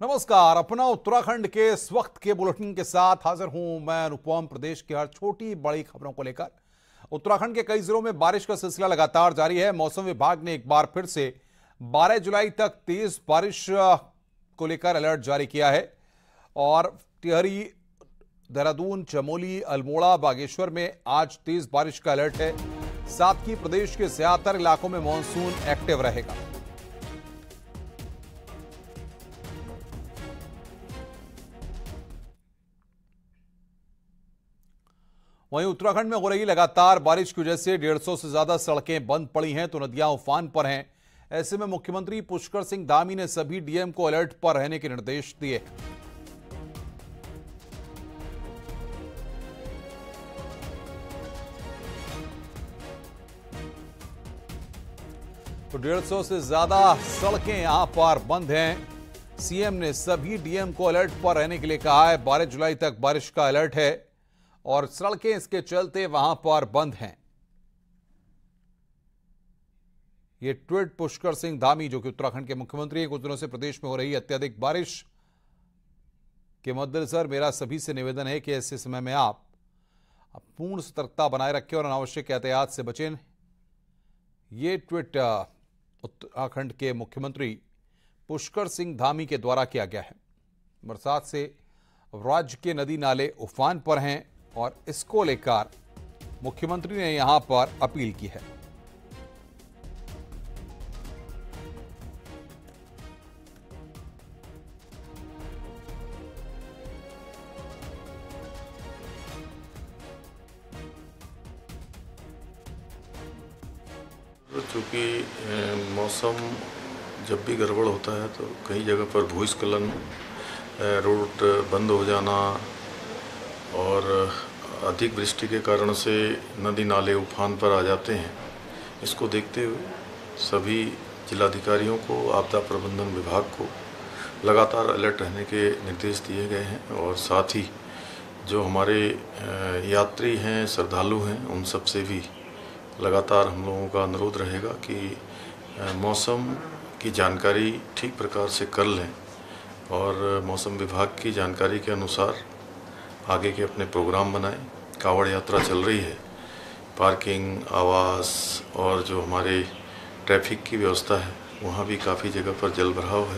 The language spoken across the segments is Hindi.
नमस्कार। अपना उत्तराखंड के इस वक्त के बुलेटिन के साथ हाजिर हूं मैं अनुपम। प्रदेश की हर छोटी बड़ी खबरों को लेकर उत्तराखंड के कई जिलों में बारिश का सिलसिला लगातार जारी है। मौसम विभाग ने एक बार फिर से 12 जुलाई तक तेज बारिश को लेकर अलर्ट जारी किया है और टिहरी, देहरादून, चमोली, अल्मोड़ा, बागेश्वर में आज तेज बारिश का अलर्ट है। साथ ही प्रदेश के ज्यादातर इलाकों में मानसून एक्टिव रहेगा। वहीं उत्तराखंड में हो रही लगातार बारिश की वजह से 150 से ज्यादा सड़कें बंद पड़ी हैं तो नदियां उफान पर हैं। ऐसे में मुख्यमंत्री पुष्कर सिंह धामी ने सभी डीएम को अलर्ट पर रहने के निर्देश दिए। तो 150 से ज्यादा सड़कें यहां पर बंद हैं। सीएम ने सभी डीएम को अलर्ट पर रहने के लिए कहा है। 12 जुलाई तक बारिश का अलर्ट है और सड़कें इसके चलते वहां पर बंद हैं। ये ट्वीट पुष्कर सिंह धामी, जो कि उत्तराखंड के मुख्यमंत्री हैं, कुछ दिनों से प्रदेश में हो रही अत्यधिक बारिश के मद्देनजर मेरा सभी से निवेदन है कि ऐसे समय में आप पूर्ण सतर्कता बनाए रखें और अनावश्यक एहतियात से बचें। ये ट्वीट उत्तराखंड के मुख्यमंत्री पुष्कर सिंह धामी के द्वारा किया गया है। बरसात से राज्य के नदी नाले उफान पर हैं और इसको लेकर मुख्यमंत्री ने यहां पर अपील की है। चूँकि मौसम जब भी गड़बड़ होता है तो कई जगह पर भूस्खलन, रोड बंद हो जाना और अधिक वृष्टि के कारण से नदी नाले उफान पर आ जाते हैं। इसको देखते हुए सभी जिलाधिकारियों को, आपदा प्रबंधन विभाग को लगातार अलर्ट रहने के निर्देश दिए गए हैं और साथ ही जो हमारे यात्री हैं, श्रद्धालु हैं, उन सब से भी लगातार हम लोगों का अनुरोध रहेगा कि मौसम की जानकारी ठीक प्रकार से कर लें और मौसम विभाग की जानकारी के अनुसार आगे के अपने प्रोग्राम बनाएं। कावड़ यात्रा चल रही है, पार्किंग, आवास और जो हमारे ट्रैफिक की व्यवस्था है वहाँ भी काफ़ी जगह पर जल भराव है।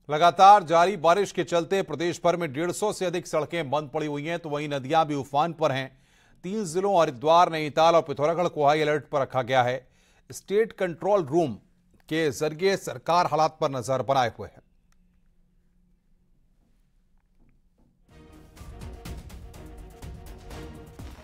लगातार जारी बारिश के चलते प्रदेश भर में 150 से अधिक सड़कें बंद पड़ी हुई हैं तो वहीं नदियां भी उफान पर हैं। 3 जिलों हरिद्वार, नैनीताल और पिथौरागढ़ को हाई अलर्ट पर रखा गया है। स्टेट कंट्रोल रूम के जरिए सरकार हालात पर नजर बनाए हुए है।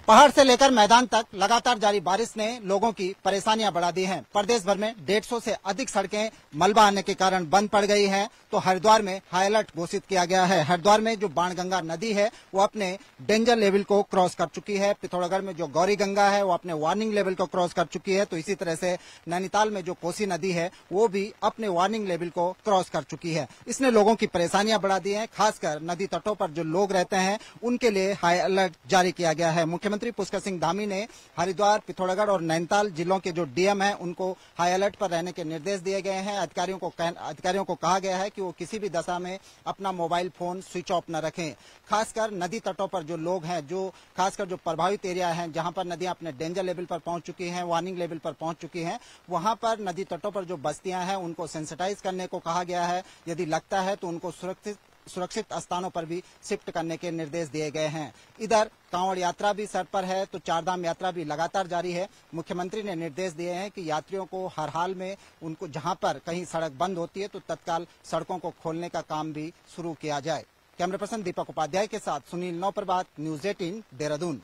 पहाड़ से लेकर मैदान तक लगातार जारी बारिश ने लोगों की परेशानियां बढ़ा दी हैं। प्रदेश भर में 150 से अधिक सड़कें मलबा आने के कारण बंद पड़ गई हैं तो हरिद्वार में हाई अलर्ट घोषित किया गया है। हरिद्वार में जो बाणगंगा नदी है वो अपने डेंजर लेवल को क्रॉस कर चुकी है। पिथौरागढ़ में जो गौरी गंगा है वो अपने वार्निंग लेवल को क्रॉस कर चुकी है। तो इसी तरह से नैनीताल में जो कोसी नदी है वो भी अपने वार्निंग लेवल को क्रॉस कर चुकी है। इसने लोगों की परेशानियां बढ़ा दी है। खासकर नदी तटों पर जो लोग रहते हैं उनके लिए हाई अलर्ट जारी किया गया है। मुख्यमंत्री पुष्कर सिंह धामी ने हरिद्वार, पिथौरागढ़ और नैनीताल जिलों के जो डीएम हैं उनको हाई अलर्ट पर रहने के निर्देश दिए गए हैं। अधिकारियों को कहा गया है कि वो किसी भी दशा में अपना मोबाइल फोन स्विच ऑफ न रखें। खासकर नदी तटों पर जो लोग हैं, जो खासकर जो प्रभावित एरिया हैं जहां पर नदियां अपने डेंजर लेवल पर पहुंच चुकी हैं, वार्निंग लेवल पर पहुंच चुकी हैं, वहां पर नदी तटों पर जो बस्तियां हैं उनको सेंसिटाइज करने को कहा गया है। यदि लगता है तो उनको सुरक्षित स्थानों पर भी शिफ्ट करने के निर्देश दिए गए हैं। इधर कांवड़ यात्रा भी सर पर है तो चारधाम यात्रा भी लगातार जारी है। मुख्यमंत्री ने निर्देश दिए हैं कि यात्रियों को हर हाल में उनको जहां पर कहीं सड़क बंद होती है तो तत्काल सड़कों को खोलने का काम भी शुरू किया जाए। कैमरा पर्सन दीपक उपाध्याय के साथ सुनील नौप्रभात, न्यूज 18, देहरादून।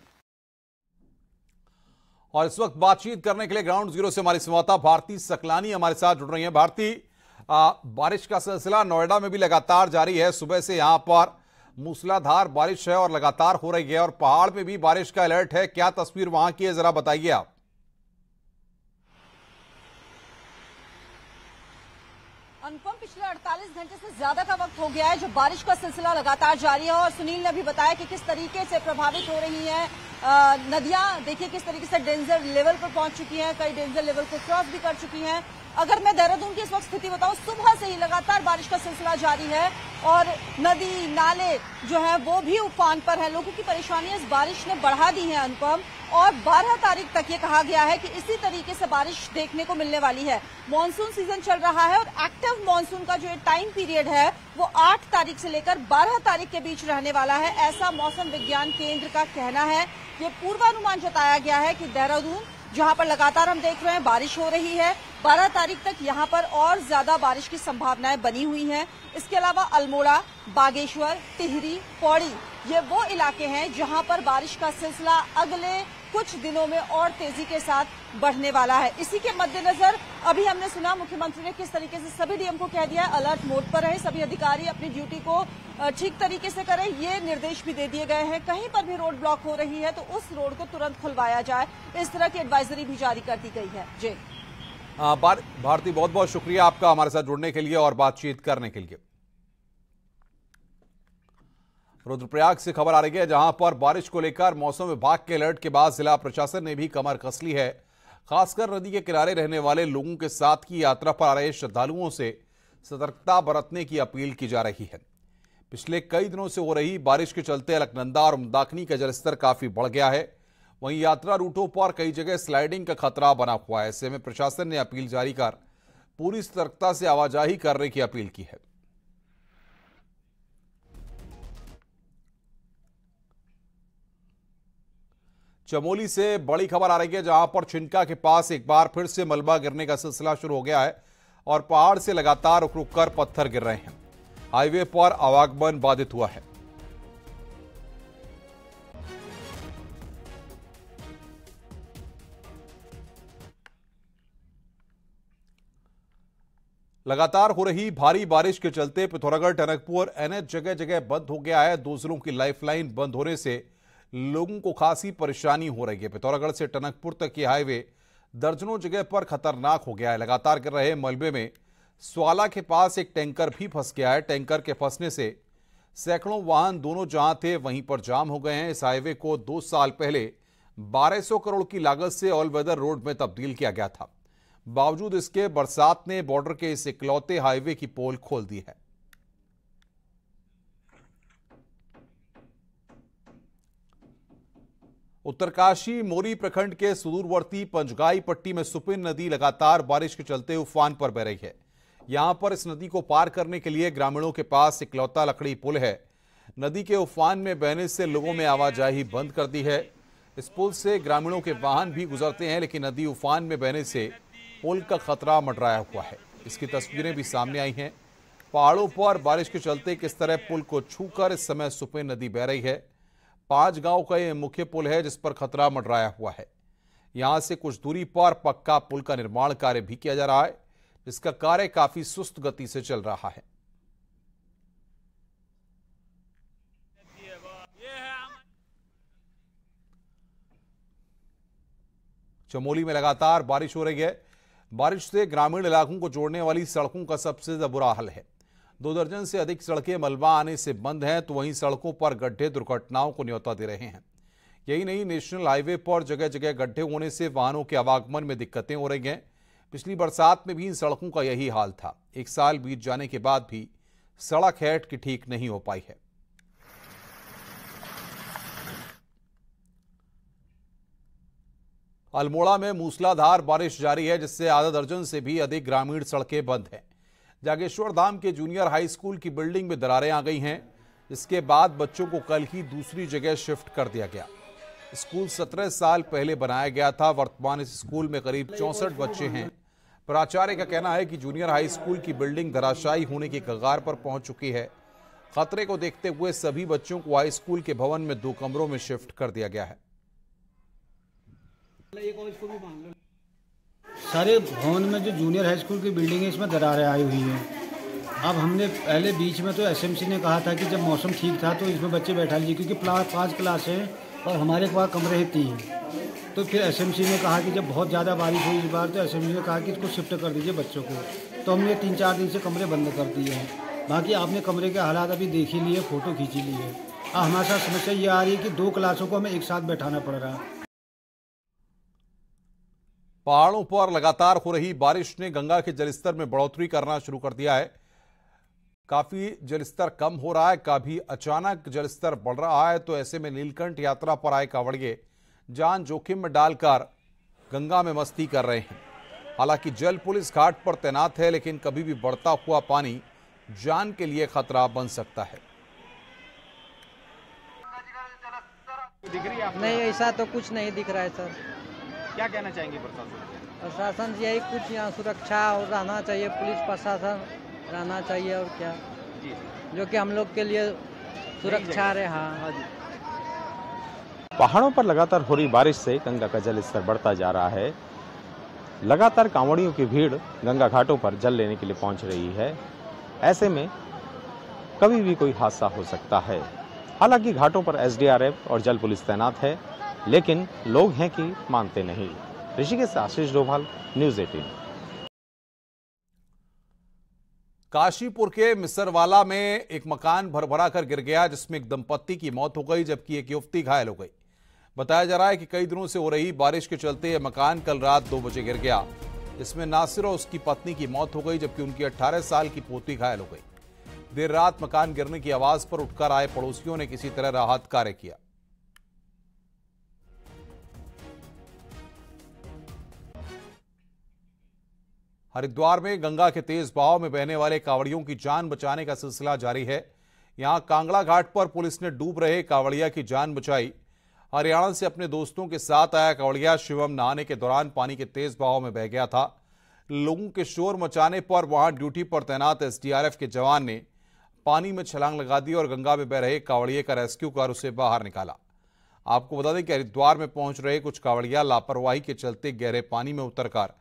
और इस वक्त बातचीत करने के लिए ग्राउंड जीरो से हमारी संवाददाता भारती सकलानी हमारे साथ जुड़ रही है। भारती, बारिश का सिलसिला नोएडा में भी लगातार जारी है। सुबह से यहां पर मूसलाधार बारिश है और लगातार हो रही है और पहाड़ में भी बारिश का अलर्ट है। क्या तस्वीर वहां की है, जरा बताइए आप। अनुपम, पिछले 48 घंटे से ज्यादा का वक्त हो गया है जो बारिश का सिलसिला लगातार जारी है और सुनील ने भी बताया कि किस तरीके से प्रभावित हो रही हैं नदियां। देखिए किस तरीके से डेंजर लेवल पर पहुंच चुकी हैं, कई डेंजर लेवल को क्रॉस भी कर चुकी हैं। अगर मैं देहरादून की इस वक्त स्थिति बताऊं, सुबह से ही लगातार बारिश का सिलसिला जारी है और नदी नाले जो है वो भी उफान पर है। लोगों की परेशानियां इस बारिश ने बढ़ा दी है अनुपम, और 12 तारीख तक ये कहा गया है कि इसी तरीके से बारिश देखने को मिलने वाली है। मॉनसून सीजन चल रहा है और एक्टिव मॉनसून का जो टाइम पीरियड है वो 8 तारीख से लेकर 12 तारीख के बीच रहने वाला है, ऐसा मौसम विज्ञान केंद्र का कहना है। ये पूर्वानुमान जताया गया है कि देहरादून जहां पर लगातार हम देख रहे हैं बारिश हो रही है, 12 तारीख तक यहां पर और ज्यादा बारिश की संभावनाएं बनी हुई हैं। इसके अलावा अल्मोड़ा, बागेश्वर, टिहरी, पौड़ी ये वो इलाके हैं जहां पर बारिश का सिलसिला अगले कुछ दिनों में और तेजी के साथ बढ़ने वाला है। इसी के मद्देनजर अभी हमने सुना मुख्यमंत्री ने किस तरीके से सभी डीएम को कह दिया है अलर्ट मोड पर रहे, सभी अधिकारी अपनी ड्यूटी को ठीक तरीके से करें। ये निर्देश भी दे दिए गए हैं, कहीं पर भी रोड ब्लॉक हो रही है तो उस रोड को तुरंत खुलवाया जाए, इस तरह की एडवाइजरी भी जारी कर दी गई है। जी भारती, बहुत बहुत शुक्रिया आपका हमारे साथ जुड़ने के लिए और बातचीत करने के लिए। रुद्रप्रयाग से खबर आ रही है जहां पर बारिश को लेकर मौसम विभाग के अलर्ट के बाद जिला प्रशासन ने भी कमर कस ली है। खासकर नदी के किनारे रहने वाले लोगों के साथ की यात्रा पर आ रहे श्रद्धालुओं से सतर्कता बरतने की अपील की जा रही है। पिछले कई दिनों से हो रही बारिश के चलते अलकनंदा और मंदाकिनी का जलस्तर काफी बढ़ गया है। वहीं यात्रा रूटों पर कई जगह स्लाइडिंग का खतरा बना हुआ है। ऐसे में प्रशासन ने अपील जारी कर पूरी सतर्कता से आवाजाही करने की अपील की है। चमोली से बड़ी खबर आ रही है जहां पर छिनका के पास एक बार फिर से मलबा गिरने का सिलसिला शुरू हो गया है और पहाड़ से लगातार रुक रुक कर पत्थर गिर रहे हैं। हाईवे पर आवागमन बाधित हुआ है। लगातार हो रही भारी बारिश के चलते पिथौरागढ़ टनकपुर एनएच जगह जगह बंद हो गया है। दो जिलों की लाइफलाइन बंद होने से लोगों को खासी परेशानी हो रही है। पिथौरागढ़ से टनकपुर तक की हाईवे दर्जनों जगह पर खतरनाक हो गया है। लगातार गिर रहे मलबे में स्वाला के पास एक टैंकर भी फंस गया है। टैंकर के फंसने से सैकड़ों वाहन दोनों जहां थे वहीं पर जाम हो गए हैं। इस हाईवे को 2 साल पहले 1200 करोड़ की लागत से ऑल वेदर रोड में तब्दील किया गया था। बावजूद इसके बरसात ने बॉर्डर के इस इकलौते हाईवे की पोल खोल दी है। उत्तरकाशी मोरी प्रखंड के सुदूरवर्ती पंचगाई पट्टी में सुपिन नदी लगातार बारिश के चलते उफान पर बह रही है। यहां पर इस नदी को पार करने के लिए ग्रामीणों के पास इकलौता लकड़ी पुल है। नदी के उफान में बहने से लोगों में आवाजाही बंद कर दी है। इस पुल से ग्रामीणों के वाहन भी गुजरते हैं, लेकिन नदी उफान में बहने से पुल का खतरा मंडराया हुआ है। इसकी तस्वीरें भी सामने आई हैं। पहाड़ों पर बारिश के चलते किस तरह पुल को छूकर इस समय सुपिन नदी बह रही है। 5 गांव का यह मुख्य पुल है जिस पर खतरा मंडराया हुआ है। यहां से कुछ दूरी पर पक्का पुल का निर्माण कार्य भी किया जा रहा है, जिसका कार्य काफी सुस्त गति से चल रहा है। चमोली में लगातार बारिश हो रही है। बारिश से ग्रामीण इलाकों को जोड़ने वाली सड़कों का सबसे ज्यादा बुरा हाल है। 2 दर्जन से अधिक सड़कें मलबा आने से बंद हैं, तो वहीं सड़कों पर गड्ढे दुर्घटनाओं को न्योता दे रहे हैं। यही नहीं, नेशनल हाईवे पर जगह जगह गड्ढे होने से वाहनों के आवागमन में दिक्कतें हो रही हैं। पिछली बरसात में भी इन सड़कों का यही हाल था। 1 साल बीत जाने के बाद भी सड़क हैट की ठीक नहीं हो पाई है। अल्मोड़ा में मूसलाधार बारिश जारी है, जिससे आधा दर्जन से भी अधिक ग्रामीण सड़कें बंद हैं। जागेश्वर धाम के जूनियर हाई स्कूल की बिल्डिंग में दरारें आ गई हैं। इसके बाद बच्चों को कल ही दूसरी जगह शिफ्ट कर दिया गया। स्कूल 17 साल पहले बनाया गया था। वर्तमान इस स्कूल में करीब 64 बच्चे हैं। प्राचार्य का कहना है कि जूनियर हाई स्कूल की बिल्डिंग धराशायी होने की कगार पर पहुंच चुकी है। खतरे को देखते हुए सभी बच्चों को हाई स्कूल के भवन में 2 कमरों में शिफ्ट कर दिया गया है। सारे भवन में जो जूनियर हाई स्कूल की बिल्डिंग है इसमें दरारें आई हुई हैं। अब हमने पहले बीच में तो एसएमसी ने कहा था कि जब मौसम ठीक था तो इसमें बच्चे बैठा लीजिए, क्योंकि 5 क्लास हैं और हमारे पास कमरे हैं 3। तो फिर एसएमसी ने कहा कि जब बहुत ज़्यादा बारिश हुई इस बार तो एसएमसी ने कहा कि इसको शिफ्ट कर दीजिए बच्चों को। तो हमने 3-4 दिन से कमरे बंद कर दिए हैं। बाकी आपने कमरे के हालात अभी देख ही लिए, फ़ोटो खींची ली है। हमारे साथ समस्या ये आ रही है कि 2 क्लासों को हमें एक साथ बैठाना पड़ रहा है। पहाड़ों पर लगातार हो रही बारिश ने गंगा के जलस्तर में बढ़ोतरी करना शुरू कर दिया है। काफी जलस्तर कम हो रहा है, कभी अचानक जलस्तर बढ़ रहा है। तो ऐसे में नीलकंठ यात्रा पर आए कांवड़िए जान जोखिम में डालकर गंगा में मस्ती कर रहे हैं। हालांकि जल पुलिस घाट पर तैनात है, लेकिन कभी भी बढ़ता हुआ पानी जान के लिए खतरा बन सकता है। नहीं, ऐसा तो कुछ नहीं दिख रहा है सर। क्या कहना चाहेंगे प्रशासन? प्रशासन से यही कुछ यहाँ सुरक्षा और रहना चाहिए, पुलिस प्रशासन रहना चाहिए और क्या जी, जो कि हम लोग के लिए सुरक्षा रहे। हाँ जी। पहाड़ों पर लगातार हो रही बारिश से गंगा का जल स्तर बढ़ता जा रहा है। लगातार कांवड़ियों की भीड़ गंगा घाटों पर जल लेने के लिए पहुंच रही है। ऐसे में कभी भी कोई हादसा हो सकता है। हालांकि घाटों पर एसडीआरएफ और जल पुलिस तैनात है, लेकिन लोग हैं कि मानते नहीं। ऋषिकेश से आशीष डोभाल, न्यूज़ 18। काशीपुर के मिसरवाला में एक मकान भरभरा कर गिर गया, जिसमें एक दंपत्ति की मौत हो गई जबकि एक युवती घायल हो गई। बताया जा रहा है कि कई दिनों से हो रही बारिश के चलते यह मकान कल रात 2 बजे गिर गया। इसमें नासिर और उसकी पत्नी की मौत हो गई जबकि उनकी 18 साल की पोती घायल हो गई। देर रात मकान गिरने की आवाज पर उठकर आए पड़ोसियों ने किसी तरह राहत कार्य किया। हरिद्वार में गंगा के तेज बहाव में बहने वाले कांवड़ियों की जान बचाने का सिलसिला जारी है। यहां कांगड़ा घाट पर पुलिस ने डूब रहे कांवड़िया की जान बचाई। हरियाणा से अपने दोस्तों के साथ आया कांवड़िया शिवम नहाने के दौरान पानी के तेज बहाव में बह गया था। लोगों के शोर मचाने पर वहां ड्यूटी पर तैनात एसडीआरएफ के जवान ने पानी में छलांग लगा दी और गंगा में बह रहे कांवड़िए का रेस्क्यू कर उसे बाहर निकाला। आपको बता दें कि हरिद्वार में पहुंच रहे कुछ कांवड़िया लापरवाही के चलते गहरे पानी में उतरकर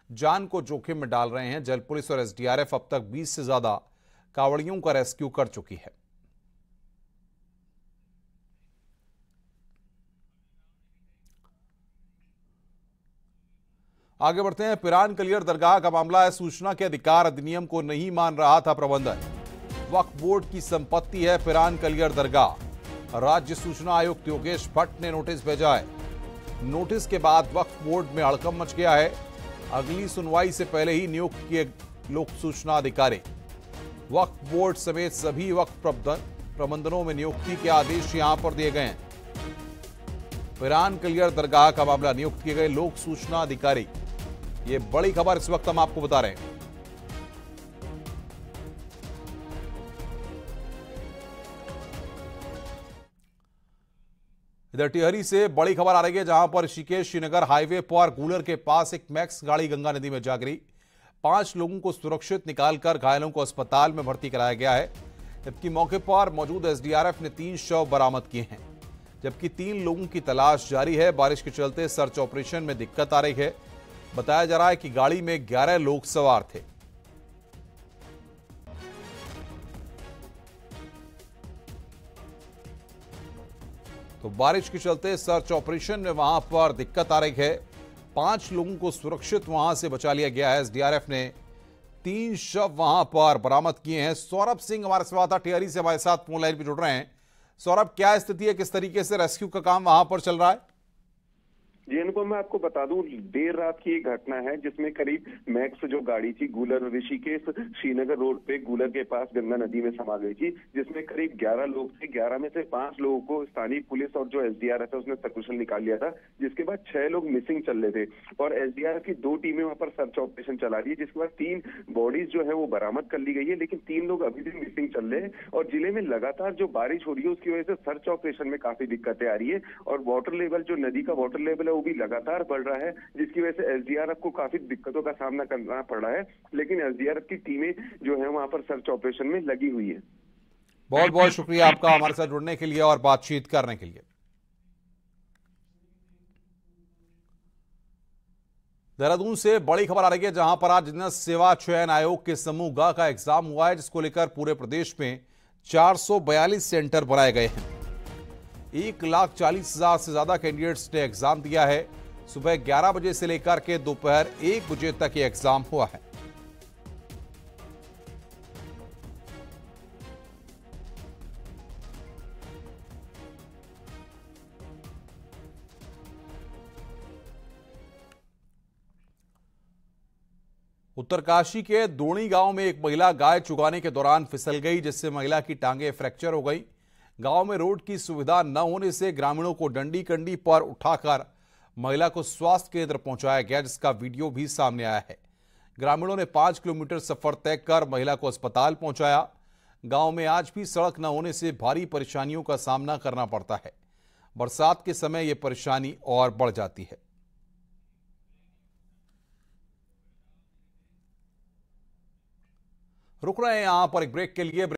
जान को जोखिम में डाल रहे हैं। जल पुलिस और एसडीआरएफ अब तक 20 से ज्यादा कांवड़ियों का रेस्क्यू कर चुकी है। आगे बढ़ते हैं। पिरान कलियर दरगाह का मामला है। सूचना के अधिकार अधिनियम को नहीं मान रहा था प्रबंधन। वक्फ बोर्ड की संपत्ति है पिरान कलियर दरगाह। राज्य सूचना आयुक्त योगेश भट्ट ने नोटिस भेजा है। नोटिस के बाद वक्फ बोर्ड में हड़कंप मच गया है। अगली सुनवाई से पहले ही नियुक्त किए लोक सूचना अधिकारी। वक्फ बोर्ड समेत सभी वक्फ प्रबंधनों में नियुक्ति के आदेश यहां पर दिए गए हैं। पिरान कलियर दरगाह का मामला, नियुक्त किए गए लोक सूचना अधिकारी। ये बड़ी खबर इस वक्त हम आपको बता रहे हैं। इधर टिहरी से बड़ी खबर आ रही है, जहां पर ऋषिकेश श्रीनगर हाईवे पर गूलर के पास एक मैक्स गाड़ी गंगा नदी में जा गिरी। 5 लोगों को सुरक्षित निकालकर घायलों को अस्पताल में भर्ती कराया गया है। जबकि मौके पर मौजूद एसडीआरएफ ने 3 शव बरामद किए हैं, जबकि 3 लोगों की तलाश जारी है। बारिश के चलते सर्च ऑपरेशन में दिक्कत आ रही है। बताया जा रहा है कि गाड़ी में 11 लोग सवार थे। तो बारिश के चलते सर्च ऑपरेशन में वहां पर दिक्कत आ रही है। 5 लोगों को सुरक्षित वहां से बचा लिया गया है। एसडीआरएफ ने 3 शव वहां पर बरामद किए हैं। सौरभ सिंह हमारे संवाददाता टिहरी से हमारे साथ फोन लाइन पर जुड़ रहे हैं। सौरभ, क्या स्थिति है, किस तरीके से रेस्क्यू का काम वहां पर चल रहा है? जी, इनको मैं आपको बता दूं, देर रात की एक घटना है जिसमें करीब मैक्स जो गाड़ी थी गूलर ऋषिकेश श्रीनगर रोड पे गूलर के पास गंगा नदी में समा गई थी, जिसमें करीब 11 लोग थे। 11 में से 5 लोगों को स्थानीय पुलिस और जो एसडीआरएफ है उसने सकुशल निकाल लिया था, जिसके बाद 6 लोग मिसिंग चल रहे थे और एसडीआरएफ की 2 टीमें वहां पर सर्च ऑपरेशन चला रही है, जिसके बाद 3 बॉडीज जो है वो बरामद कर ली गई है, लेकिन 3 लोग अभी भी मिसिंग चल रहे हैं। और जिले में लगातार जो बारिश हो रही है उसकी वजह से सर्च ऑपरेशन में काफी दिक्कतें आ रही है और वाटर लेवल, जो नदी का वाटर लेवल है वो भी लगातार बढ़ रहा है, जिसकी वजह से एसडीआरएफ को काफी दिक्कतों का सामना करना पड़ रहा है। लेकिन एसडीआरएफ की टीमें जो है वहां पर सर्च ऑपरेशन में लगी हुई है। बहुत बहुत शुक्रिया आपका हमारे साथ जुड़ने के लिए और बातचीत करने के लिए। देहरादून से बड़ी खबर आ रही है, जहां पर आज जन सेवा चयन आयोग के समूह ग का एग्जाम हुआ है, जिसको लेकर पूरे प्रदेश में 442 सेंटर बनाए गए हैं। 1,40,000 से ज्यादा कैंडिडेट्स ने एग्जाम दिया है। सुबह 11 बजे से लेकर के दोपहर 1 बजे तक ये एग्जाम हुआ है। उत्तरकाशी के दोणी गांव में एक महिला गाय चुगाने के दौरान फिसल गई, जिससे महिला की टांगें फ्रैक्चर हो गई। गांव में रोड की सुविधा न होने से ग्रामीणों को डंडी कंडी पर उठाकर महिला को स्वास्थ्य केंद्र पहुंचाया गया, जिसका वीडियो भी सामने आया है। ग्रामीणों ने 5 किलोमीटर सफर तय कर महिला को अस्पताल पहुंचाया। गांव में आज भी सड़क न होने से भारी परेशानियों का सामना करना पड़ता है। बरसात के समय यह परेशानी और बढ़ जाती है। रुक रहे हैं यहां पर एक ब्रेक के लिए।